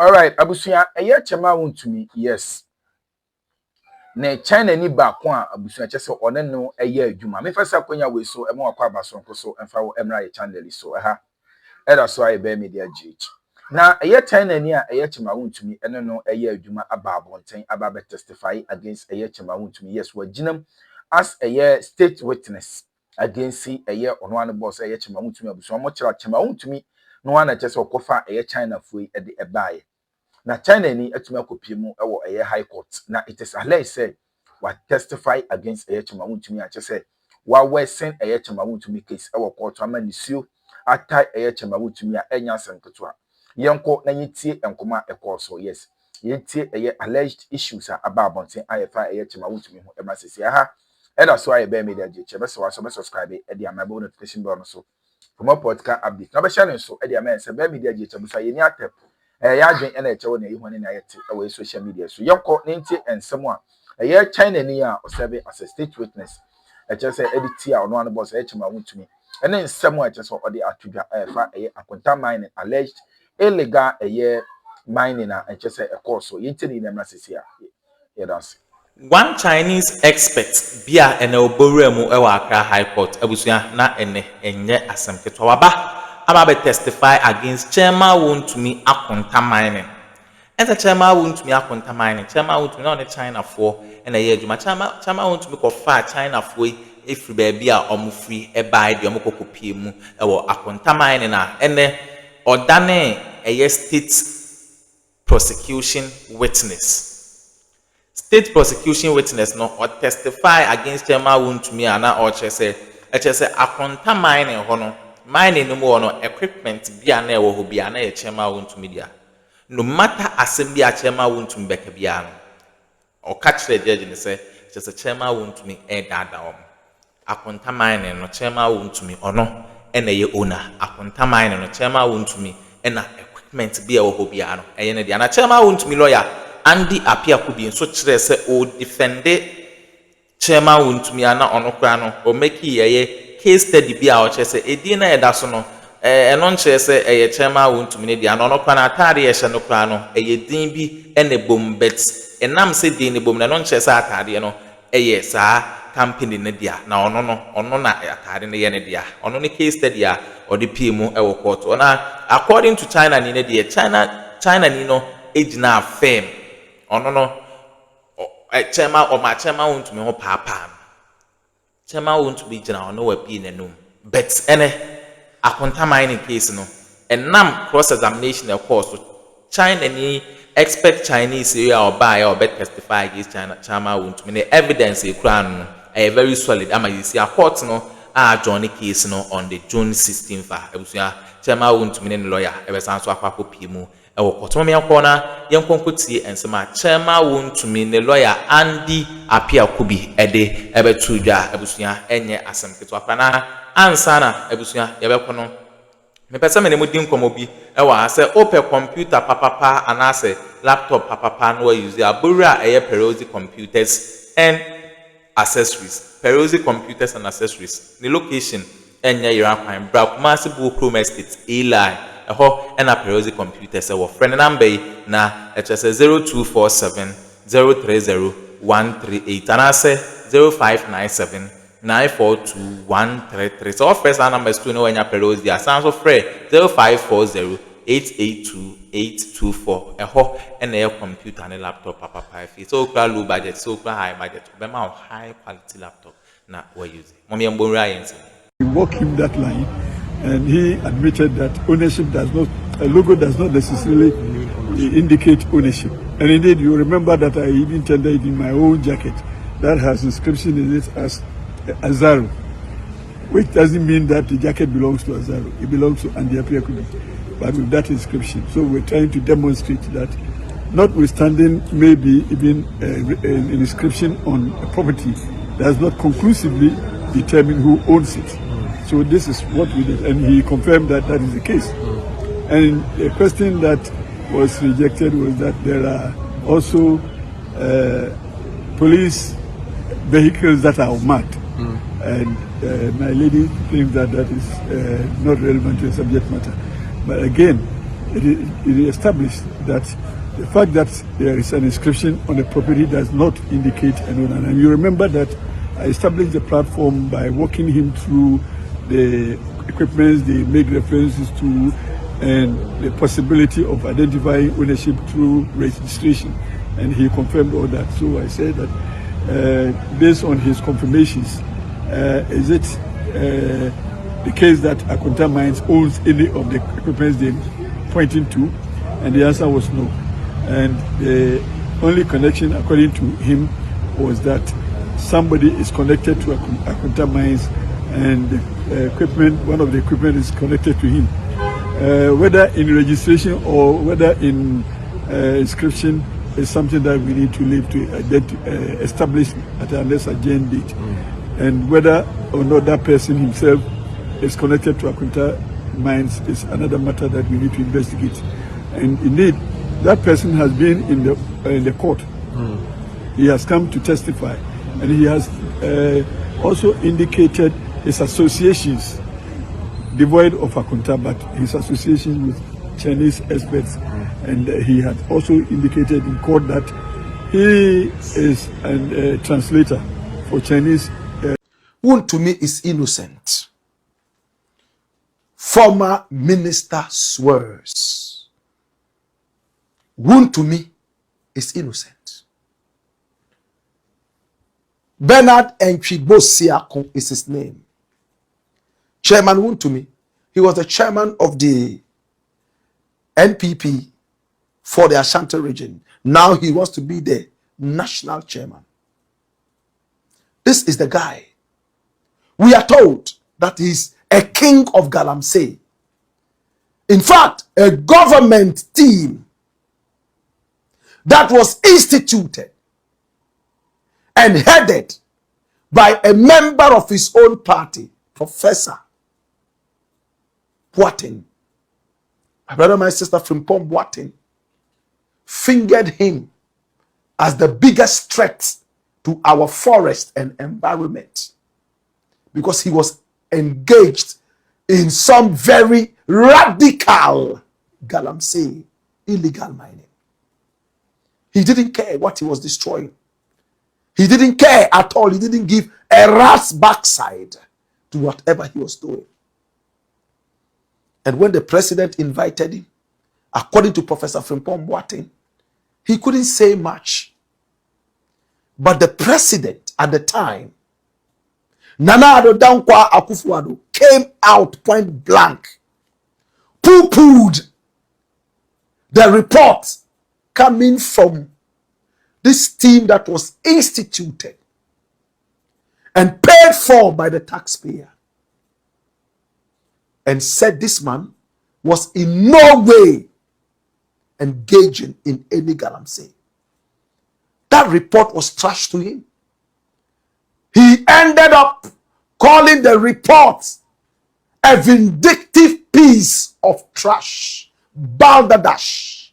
All right, abusuya eye chema wontumi. Yes. Na China ni ba ko a abusuya kyese one no eye adwuma. Me fasa kwanya we so e mo akwa abasonko so emfa wo emra ye channel so ha. Era so aye be media GH. Na eye China ni a eye chema wontumi ene no eye adwuma aba abonten aba be testify against eye chema wontumi. Yes, waginam as eye state witness against eye ono an boss eye chema wontumi abusuya mo kira chema wontumi no ana kyese okofa eye China foi e de ebaye. Na China ni atumi akopie mu ewo eye high court. Na it is alleged say what testify against eye chema wontumi a kyese wa wesen eye chema wontumi case ewo court ama nisio atai eye chema wontumi a enya senketo yenko na yetie enkoma ekoso. Yes, yetie eye alleged issues a ababonten ayefa eye chema wontumi ho ema sesi ha eda so aye be media je chebe so be subscribe e dia my notification bell no so for more podcast update na be share so e dia me se be media je chebe so ye ni atep ya adwen ena eche wona ehwane na yete e social media so yenko na ntie ensem a eye China ni a osebe as a state witness eche se edit a ono an boss e chema wontumi ene ensem a eche so ode atudwa fa eye akonta mining alleged illegal eye mining na eche se e course so yente ni na sisi a that's one Chinese expert bia ene oboremu e wa Accra High Court abusuya na ene enye asemketo waba aba be testify against Breaking-Wontumi mining. Enter Breaking-Wontumi mining. Breaking-Wontumi na China for ene ye adwuma. Breaking-Wontumi ko fa China for efri baabi a omufri e buy de omokokopie mu e wo akonta mining na ene odane eye state prosecution witness. State prosecution witness no or testify against Breaking-Wontumi ana or chese akonta mining hono mining no more no equipment bia na ewo ho bia na ye Breaking-Wontumi dia no matter asem bia Breaking-Wontumi beka bia no o catch the judge ni say just Breaking-Wontumi e dada om akonta mining no Breaking-Wontumi ono ena ye owner akonta mining no Breaking-Wontumi ena equipment bia ewo ho bia no eye ne dia na Breaking-Wontumi lawyer Andy apia kubi nso kire say o defend Breaking-Wontumi ana ono kra no o make ye case study bia o chese edi na eda so no eno nche se eye Breaking-Wontumi ne dia no no kwa na atade ye hye no kwa no eye din bi ene bom bet enam se din ne bom na no nche se atade no eye saa company ne dia na ono na atade ne ye ne dia ono ne case study a odi pmu e wo court ona according to China ni ne dia China ni no ejina firm ono no Breaking-Wontumi ho papa Breaking-Wontumi jina ono wa bi nanum but ene akonta mining case no enam cross examination e course China ni expert Chinese you are buy or bet testify against Breaking-Wontumi the evidence e kura no very solid ama you see a court no a join case no on the June 16th ebusia Breaking-Wontumi ne lawyer e be san so akwa pie mu e wo koto me yakona yenkonkotie ensema Breaking-Wontumi ne lawyer Andy apia kubi ede ebe tudwa ebusuya enye asemketo apana ansana ebusuya yebekono me pese me ne mudi nkomobi e wa se open computer papapa anase laptop papapa no use abura eye Perosi computers and accessories and accessories the location enye Irakwan Brakumasi Chrome Estate Eli eho ena Perosi computers e wo friend number na echese 0247 030 138 anase 0597 942 133 so first number to know when your Perosi dia sounds of free 0540 882 824 eho ena your computer and laptop papa fi so low budget so high budget be ma high quality laptop na we use mommy mbonra yense we walk him that line and he admitted that ownership a logo does not necessarily indicate ownership. And indeed, you remember that I even tendered in my own jacket that has inscription in it as Azaro, which doesn't mean that the jacket belongs to Azaro. It belongs to Andy Apiakubi, but with that inscription. So we're trying to demonstrate that notwithstanding maybe even an inscription on a property does not conclusively determine who owns it. So this is what we did, and he confirmed that that is the case. And the question that was rejected was that there are also police vehicles that are marked. And my lady thinks that that is not relevant to the subject matter. But again, it established that the fact that there is an inscription on the property does not indicate an owner. And you remember that I established the platform by walking him through the equipments they make references to and the possibility of identifying ownership through registration. And he confirmed all that. So I said that based on his confirmations, is it the case that Akroma Mines owns any of the equipments they're pointing to? And the answer was no. And the only connection, according to him, was that somebody is connected to Akroma Mines, and the equipment, one of the equipment is connected to him. Whether in registration or whether in inscription is something that we need to leave to establish at a lesser date. And whether or not that person himself is connected to Akroma Mines is another matter that we need to investigate. And indeed, that person has been in the court. He has come to testify, and he has also indicated his associations, devoid of Akroma, but his association with Chinese experts. And he had also indicated in court that he is a translator for Chinese. Wontumi is innocent. Former minister swears. Wontumi is innocent. Bernard Enchibosiako is his name. Chairman Wontumi, he was the chairman of the NPP for the Ashanti region. Now he wants to be the national chairman. This is the guy. We are told that he's a king of Galamsey. In fact, a government team that was instituted and headed by a member of his own party, Professor Boateng. My brother, my sister Frimpong Boateng fingered him as the biggest threat to our forest and environment because he was engaged in some very radical Galamsey illegal mining. He didn't care what he was destroying. He didn't care at all. He didn't give a rat's backside to whatever he was doing. And when the president invited him, according to Professor Frimpong Boateng, he couldn't say much. But the president at the time, Nana Addo Dankwa Akufo-Addo, came out point blank, poo-pooed the report coming from this team that was instituted and paid for by the taxpayer, and said this man was in no way engaging in any Galamsey. That report was trashed to him. He ended up calling the report a vindictive piece of trash, balderdash.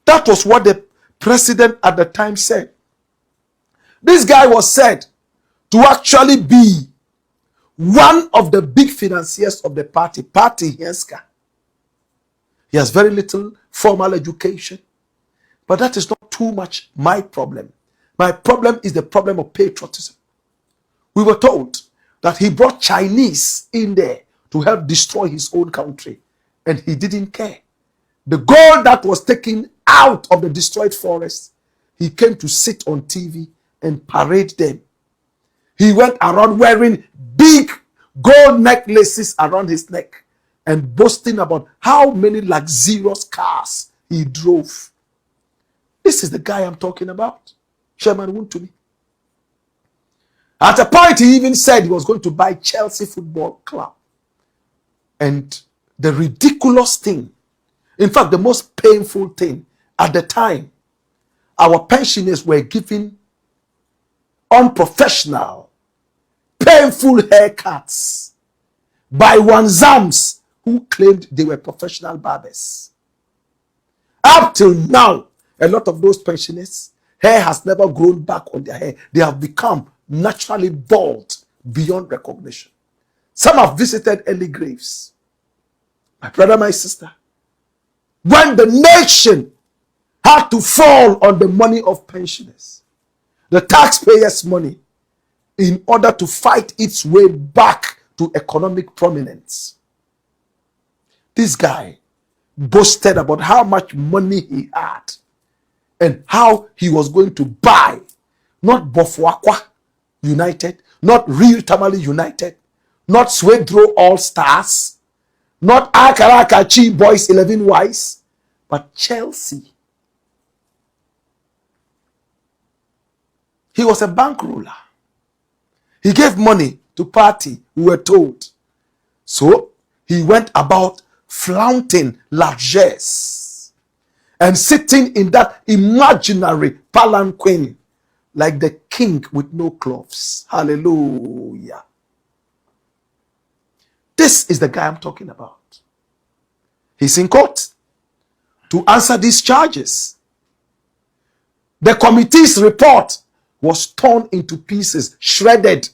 That was what the president at the time said. This guy was said to actually be one of the big financiers of the party Henska. He has very little formal education, but that is not too much my problem. My problem is the problem of patriotism. We were told that he brought Chinese in there to help destroy his own country, and he didn't care. The gold that was taken out of the destroyed forest, he came to sit on TV and parade them. He went around wearing big gold necklaces around his neck and boasting about how many luxurious cars he drove. This is the guy I'm talking about, Chairman Wontumi. At a point, he even said he was going to buy Chelsea Football Club. And the ridiculous thing, in fact, the most painful thing, at the time, our pensioners were given unprofessional, painful haircuts by wanzams who claimed they were professional barbers. Up till now, a lot of those pensioners, hair has never grown back on their hair. They have become naturally bald beyond recognition. Some have visited early graves. My brother, my sister, when the nation had to fall on the money of pensioners, the taxpayers' money, in order to fight its way back to economic prominence. This guy boasted about how much money he had and how he was going to buy not Bofuakwa United, not Real Tamale United, not Swedro All Stars, not Akarakachi Boys 11 Wise, but Chelsea. He was a bankroller. He gave money to party, we were told. So he went about flaunting largesse and sitting in that imaginary palanquin like the king with no clothes. Hallelujah. This is the guy I'm talking about. He's in court to answer these charges. The committee's report was torn into pieces, shredded.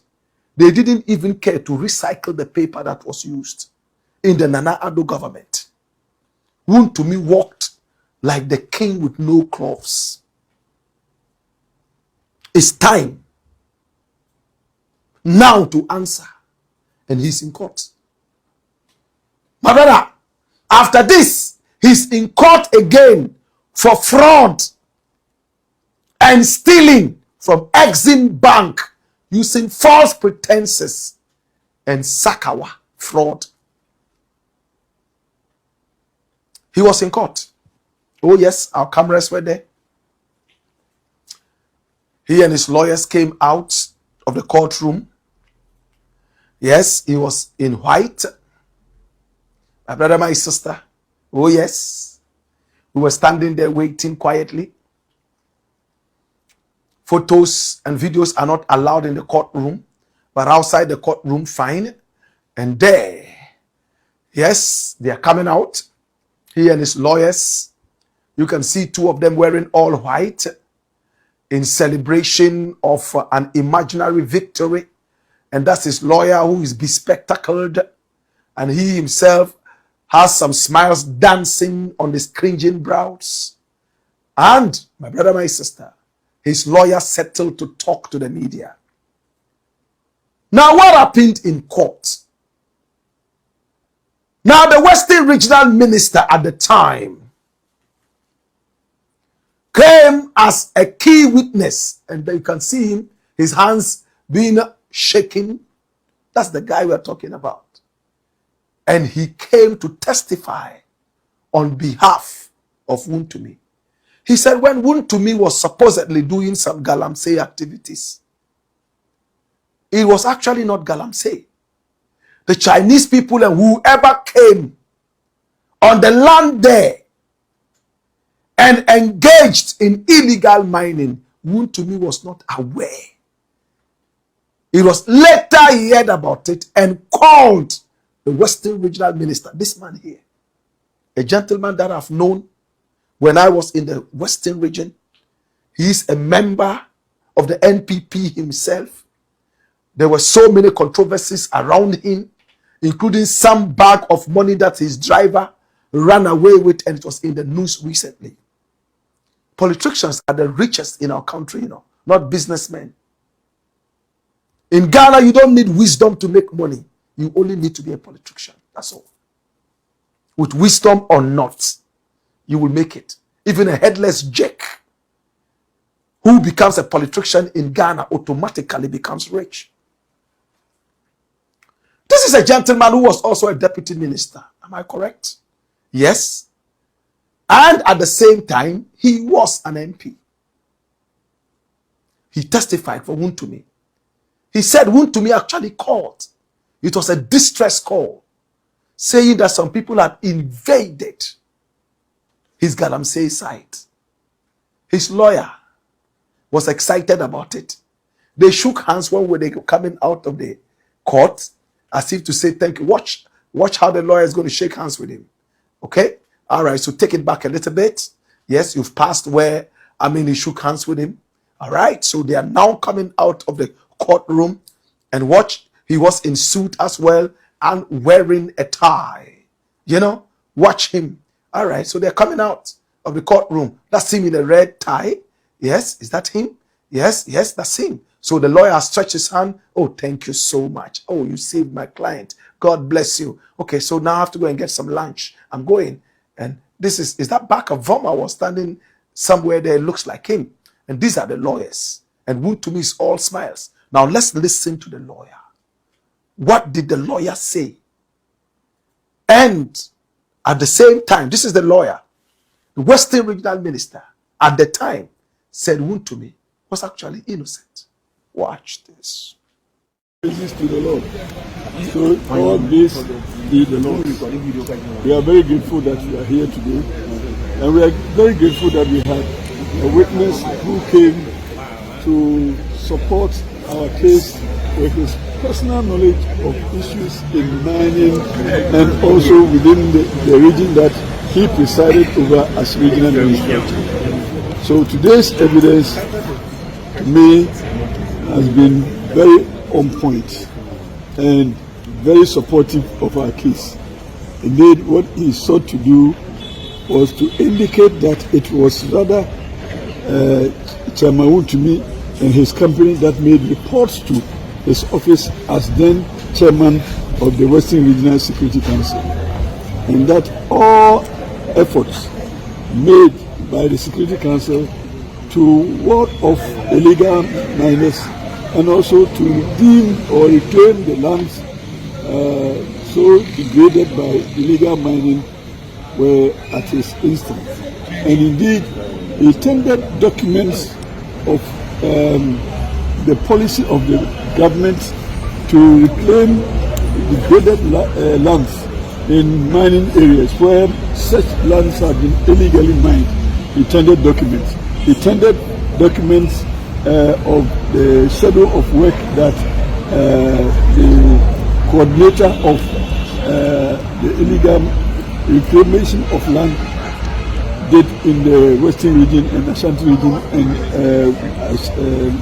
They didn't even care to recycle the paper that was used in the Nana Addo government. Wontumi walked like the king with no clothes. It's time now to answer. And he's in court. My brother, after this, he's in court again for fraud and stealing from Exim Bank using false pretenses and Sakawa fraud. He was in court. Oh yes, our cameras were there. He and his lawyers came out of the courtroom. Yes, he was in white. My brother, my sister. Oh yes. We were standing there waiting quietly. Photos and videos are not allowed in the courtroom, but outside the courtroom, fine. And there, yes, they are coming out. He and his lawyers. You can see two of them wearing all white in celebration of an imaginary victory. And that's his lawyer who is bespectacled. And he himself has some smiles dancing on his cringing brows. And, my brother, my sister, his lawyer settled to talk to the media. Now, what happened in court? Now, the Western Regional Minister at the time came as a key witness, and you can see him, his hands being shaking. That's the guy we're talking about. And he came to testify on behalf of Wontumi. He said when Wontumi was supposedly doing some galamsey activities, it was actually not galamsey. The Chinese people and whoever came on the land there and engaged in illegal mining, Wontumi was not aware. It was later he heard about it and called the Western Regional Minister, this man here, a gentleman that I've known when I was in the Western region. He's a member of the NPP himself. There were so many controversies around him, including some bag of money that his driver ran away with, and it was in the news recently. Politicians are the richest in our country, not businessmen. In Ghana, you don't need wisdom to make money. You only need to be a politician. That's all. With wisdom or not, you will make it. Even a headless jack who becomes a politician in Ghana automatically becomes rich. This is a gentleman who was also a deputy minister. Am I correct? Yes. And at the same time, he was an MP. He testified for Wontumi. He said Wontumi actually called. It was a distress call, saying that some people had invaded his galamsey site. His lawyer was excited about it. They shook hands when they were coming out of the court, as if to say thank you. Watch how the lawyer is going to shake hands with him. Okay? All right, so take it back a little bit. Yes, you've passed where, he shook hands with him. All right, so they are now coming out of the courtroom, and watch, he was in suit as well and wearing a tie. Watch him All right, so they're coming out of the courtroom. That's him in a red tie. Yes, is that him? Yes, that's him. So the lawyer stretched his hand. Oh, thank you so much. Oh, you saved my client. God bless you. Okay, so now I have to go and get some lunch. I'm going. And this is that back of Voma was standing somewhere there. It looks like him. And these are the lawyers. And Wontumi is all smiles. Now let's listen to the lawyer. What did the lawyer say? And at the same time, this is the lawyer, the Western Regional Minister, at the time, said Wontumi was actually innocent. Watch this. Praises to the Lord. So all this be the Lord. We are very grateful that we are here today. And we are very grateful that we had a witness who came to support our case with his personal knowledge of issues in mining and also within the region that he presided over as regional minister. So today's evidence to me has been very on point and very supportive of our case. Indeed, what he sought to do was to indicate that it was rather Chairman Wontumi and his company that made reports to his office as then chairman of the Western Regional Security Council, and that all efforts made by the Security Council to ward off illegal miners and also to redeem or reclaim the lands so degraded by illegal mining were at his instance. And indeed, he tendered documents of the policy of the government to reclaim degraded lands in mining areas where such lands have been illegally mined. He tendered documents. He tendered documents of the schedule of work that the coordinator of the illegal reclamation of land did in the Western region and Ashanti region and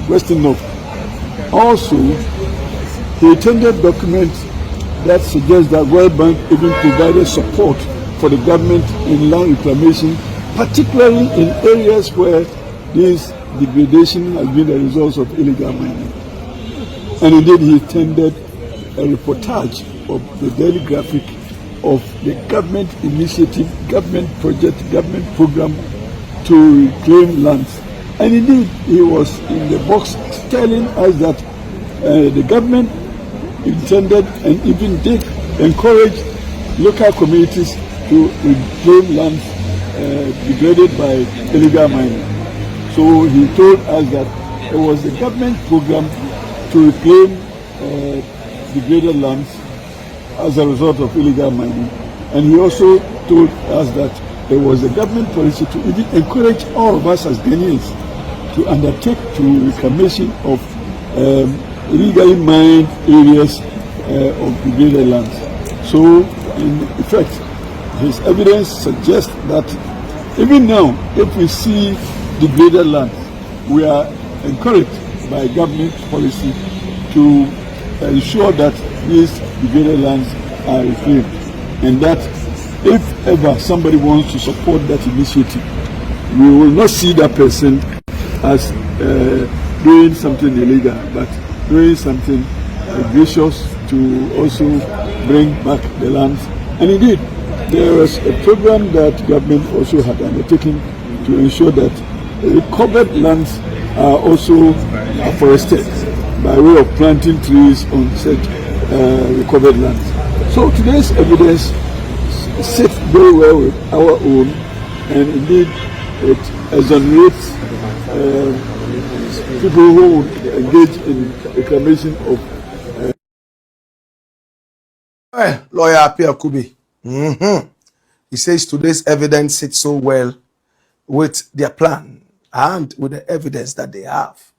Western North. Also, he tendered documents that suggest that World Bank even provided support for the government in land reclamation, particularly in areas where this degradation has been a result of illegal mining. And indeed, he tendered a reportage of the Daily Graphic of the government initiative, government project, government program to reclaim lands. And indeed, he was in the box telling us that the government intended and even did encourage local communities to reclaim lands degraded by illegal mining. So he told us that it was the government program to reclaim degraded lands as a result of illegal mining. And he also told us that there was a government policy to even encourage all of us as Ghanaians to undertake to reclamation of illegally mined areas of degraded lands. So, in effect, his evidence suggests that even now, if we see degraded lands, we are encouraged by government policy to ensure that these degraded lands are reclaimed, and that if ever somebody wants to support that initiative, we will not see that person as doing something illegal, but doing something gracious to also bring back the lands. And indeed, there was a program that government also had undertaken to ensure that recovered lands are also afforested by way of planting trees on such recovered lands. So today's evidence sits very well with our own, and indeed it exonerates people who would engage in reclamation of. Lawyer Apia Kubi. He says today's evidence sits so well with their plan and with the evidence that they have.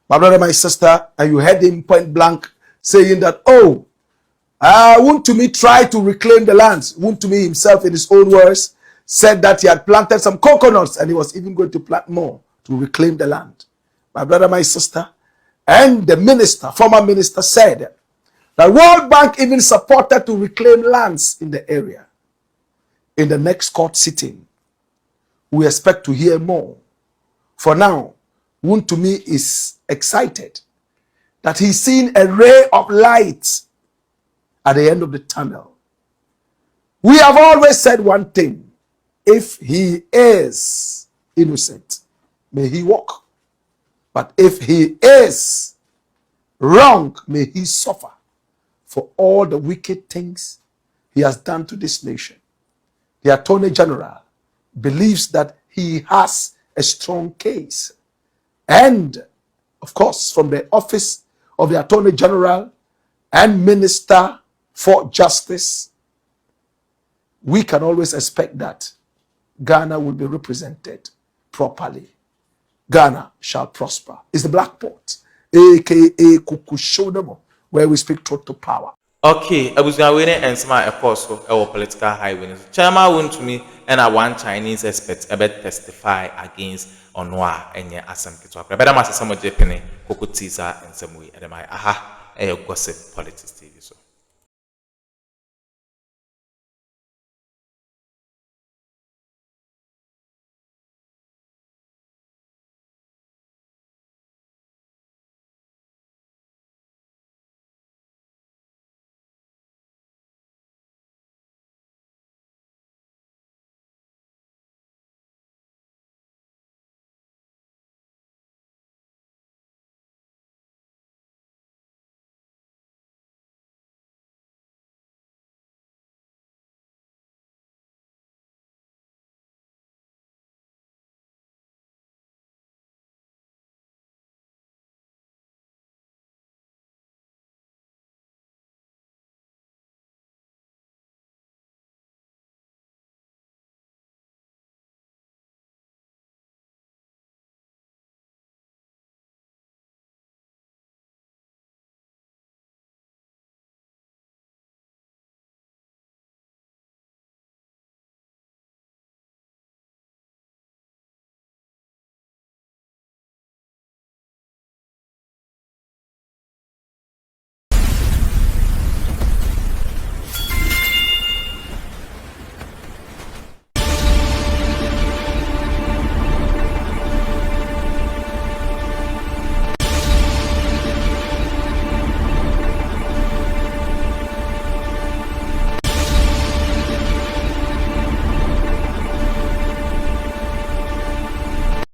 My brother, my sister, and you heard him point blank saying that, Wontumi tried to reclaim the lands. Wontumi himself, in his own words, said that he had planted some coconuts and he was even going to plant more to reclaim the land. My brother, my sister, and the minister, former minister, said that World Bank even supported to reclaim lands in the area. in the next court sitting. We expect to hear more. For now, Wontumi is excited that he's seen a ray of light at the end of the tunnel. We have always said one thing: if he is innocent, may he walk. But if he is wrong, may he suffer for all the wicked things he has done to this nation. The Attorney General believes that he has a strong case. And, of course, from the office of the Attorney General and Minister for Justice, we can always expect that Ghana will be represented properly. Ghana shall prosper. It's the Blackport, aka Kukushodamo, where we speak truth to power. Okay, abusua and some apostle our political highway. Chairman Wontumi and a one Chinese expert about testify against Onwa and your assam kitwa. But I'm some of Japan, Coco Tisa and some way at my aha a gossip politics TV. So